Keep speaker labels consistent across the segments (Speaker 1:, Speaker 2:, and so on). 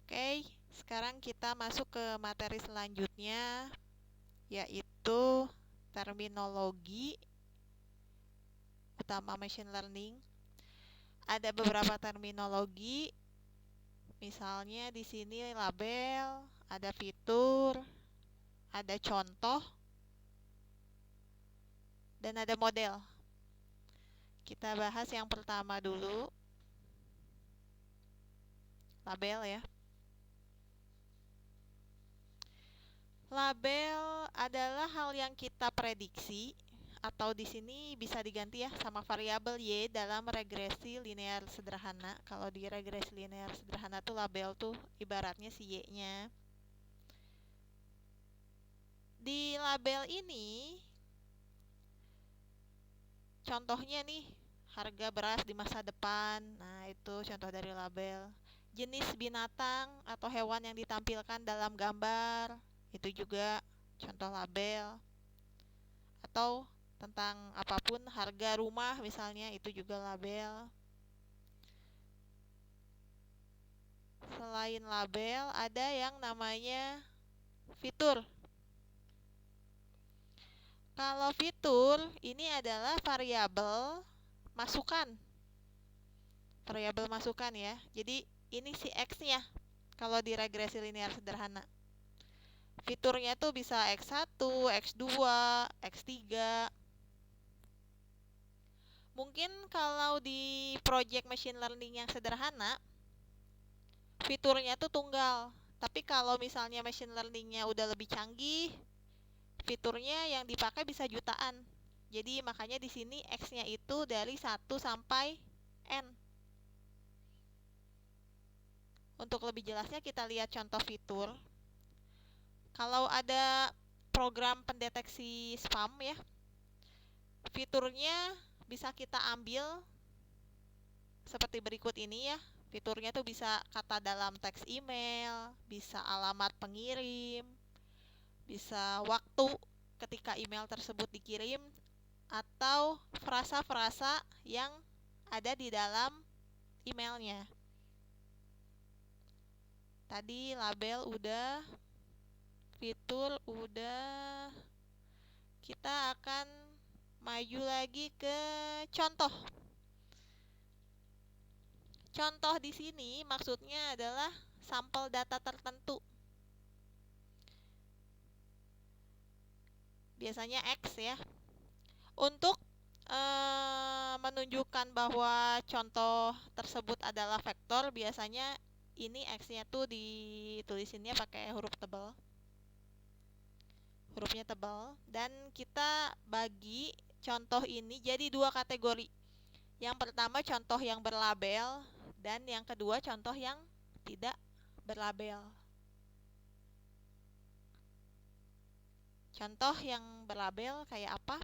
Speaker 1: Oke, sekarang kita masuk ke materi selanjutnya, yaitu terminologi utama machine learning. Ada beberapa terminologi, misalnya di sini label, ada fitur, ada contoh, dan ada model. Kita bahas yang pertama dulu, label ya. Label adalah hal yang kita prediksi atau di sini bisa diganti ya sama variabel y dalam regresi linear sederhana. Kalau di regresi linear sederhana tuh label tuh ibaratnya si y-nya. Di label ini contohnya nih, harga beras di masa depan. Nah, itu contoh dari label. Jenis binatang atau hewan yang ditampilkan dalam gambar, itu juga contoh label. Atau tentang apapun, harga rumah misalnya, itu juga label. Selain label, ada yang namanya fitur. Kalau fitur, ini adalah variabel masukan. Variabel masukan ya. Jadi ini si X-nya kalau di regresi linear sederhana. Fiturnya tuh bisa X1, X2, X3. Mungkin kalau di project machine learning yang sederhana, fiturnya tuh tunggal. Tapi kalau misalnya machine learningnya udah lebih canggih, fiturnya yang dipakai bisa jutaan. Jadi makanya di sini X-nya itu dari 1 sampai N. Untuk lebih jelasnya kita lihat contoh fitur. Kalau ada program pendeteksi spam ya, fiturnya bisa kita ambil seperti berikut ini ya. Fiturnya tuh bisa kata dalam teks email, bisa alamat pengirim, bisa waktu ketika email tersebut dikirim, atau frasa-frasa yang ada di dalam emailnya. Tadi label udah, fitur udah. Kita akan maju lagi ke contoh. Contoh di sini maksudnya adalah sampel data tertentu. Biasanya X ya. Untuk menunjukkan bahwa contoh tersebut adalah vektor, biasanya ini X-nya tuh ditulisinnya pakai huruf tebal. Hurufnya tebal. Dan kita bagi contoh ini jadi dua kategori. Yang pertama contoh yang berlabel, dan yang kedua contoh yang tidak berlabel. Contoh yang berlabel kayak apa?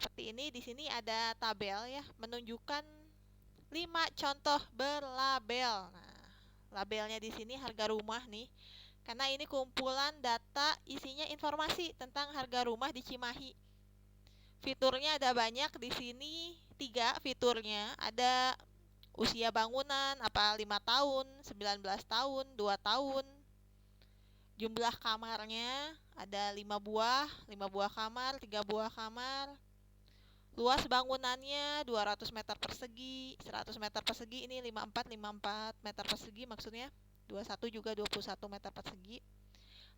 Speaker 1: Seperti ini, di sini ada tabel ya, menunjukkan 5 contoh berlabel. Nah, labelnya di sini harga rumah nih. Karena ini kumpulan data isinya informasi tentang harga rumah di Cimahi. Fiturnya ada banyak di sini, 3 fiturnya. Ada usia bangunan, apa 5 tahun, 19 tahun, 2 tahun. Jumlah kamarnya ada 5 buah kamar, 3 buah kamar. Luas bangunannya 200 meter persegi, 100 meter persegi, ini 54 meter persegi maksudnya. 21 juga 21 meter persegi.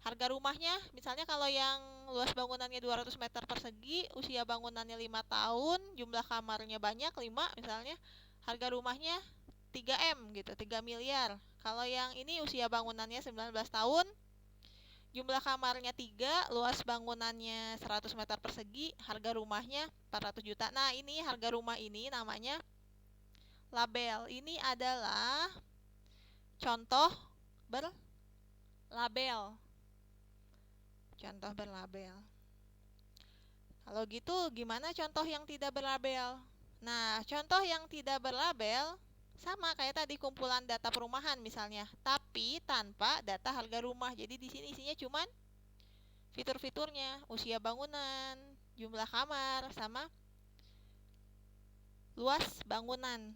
Speaker 1: Harga rumahnya, misalnya kalau yang luas bangunannya 200 meter persegi, usia bangunannya 5 tahun, jumlah kamarnya banyak, 5 misalnya, harga rumahnya 3M gitu, 3 miliar. Kalau yang ini usia bangunannya 19 tahun, jumlah kamarnya 3, luas bangunannya 100 meter persegi, harga rumahnya 400 juta. Nah, ini harga rumah ini namanya label. Ini adalah contoh berlabel. Contoh berlabel. Kalau gitu gimana contoh yang tidak berlabel? Nah, contoh yang tidak berlabel sama kayak tadi kumpulan data perumahan misalnya, tapi tanpa data harga rumah. Jadi di sini isinya cuman fitur-fiturnya, usia bangunan, jumlah kamar, sama luas bangunan.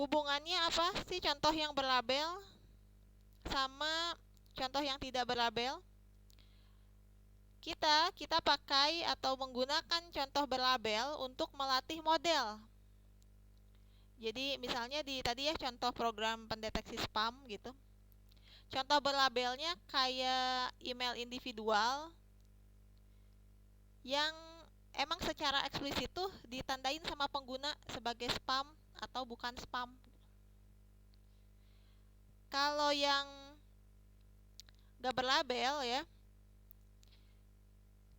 Speaker 1: hubungannya apa sih contoh yang berlabel sama contoh yang tidak berlabel? Kita pakai atau menggunakan contoh berlabel untuk melatih model. Jadi misalnya tadi ya contoh program pendeteksi spam gitu. Contoh berlabelnya kayak email individual yang emang secara eksplisit tuh ditandain sama pengguna sebagai spam atau bukan spam. Kalau yang gak berlabel ya,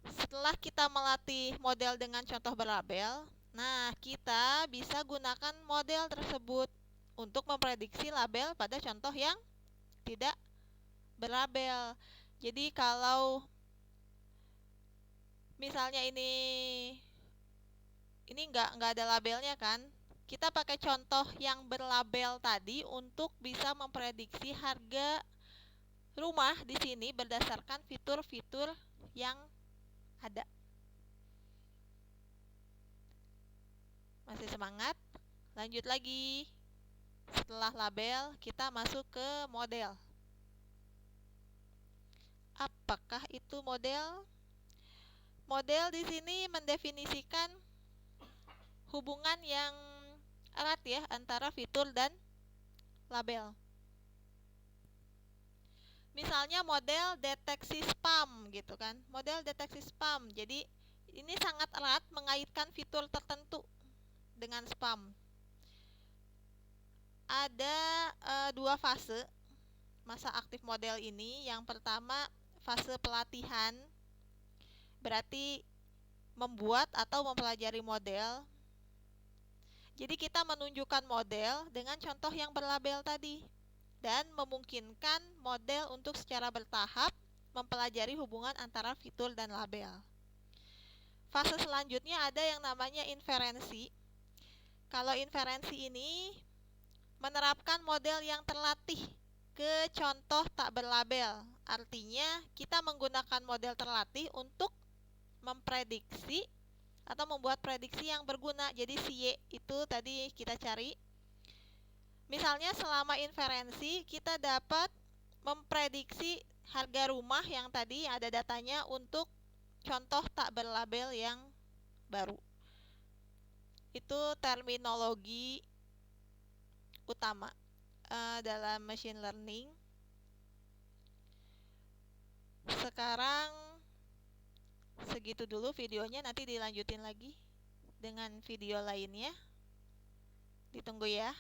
Speaker 1: setelah kita melatih model dengan contoh berlabel, nah kita bisa gunakan model tersebut untuk memprediksi label pada contoh yang tidak berlabel. Jadi kalau misalnya ini nggak ada labelnya kan, kita pakai contoh yang berlabel tadi untuk bisa memprediksi harga rumah di sini berdasarkan fitur-fitur yang ada. Masih semangat? Lanjut lagi. Setelah label, kita masuk ke model. Apakah itu model? Model di sini mendefinisikan hubungan yang erat ya antara fitur dan label. Misalnya model deteksi spam gitu kan. Model deteksi spam. Jadi ini sangat erat mengaitkan fitur tertentu dengan spam. Ada dua fase masa aktif model ini. Yang pertama fase pelatihan, berarti membuat atau mempelajari model. Jadi kita menunjukkan model dengan contoh yang berlabel tadi dan memungkinkan model untuk secara bertahap mempelajari hubungan antara fitur dan label. Fase selanjutnya ada yang namanya inferensi. Kalau inferensi ini menerapkan model yang terlatih ke contoh tak berlabel. Artinya kita menggunakan model terlatih untuk memprediksi atau membuat prediksi yang berguna. Jadi si Y itu tadi kita cari. Misalnya selama inferensi kita dapat memprediksi harga rumah yang tadi ada datanya untuk contoh tak berlabel yang baru. Itu terminologi utama dalam machine learning. Sekarang segitu dulu videonya, nanti dilanjutin lagi dengan video lainnya. Ditunggu ya.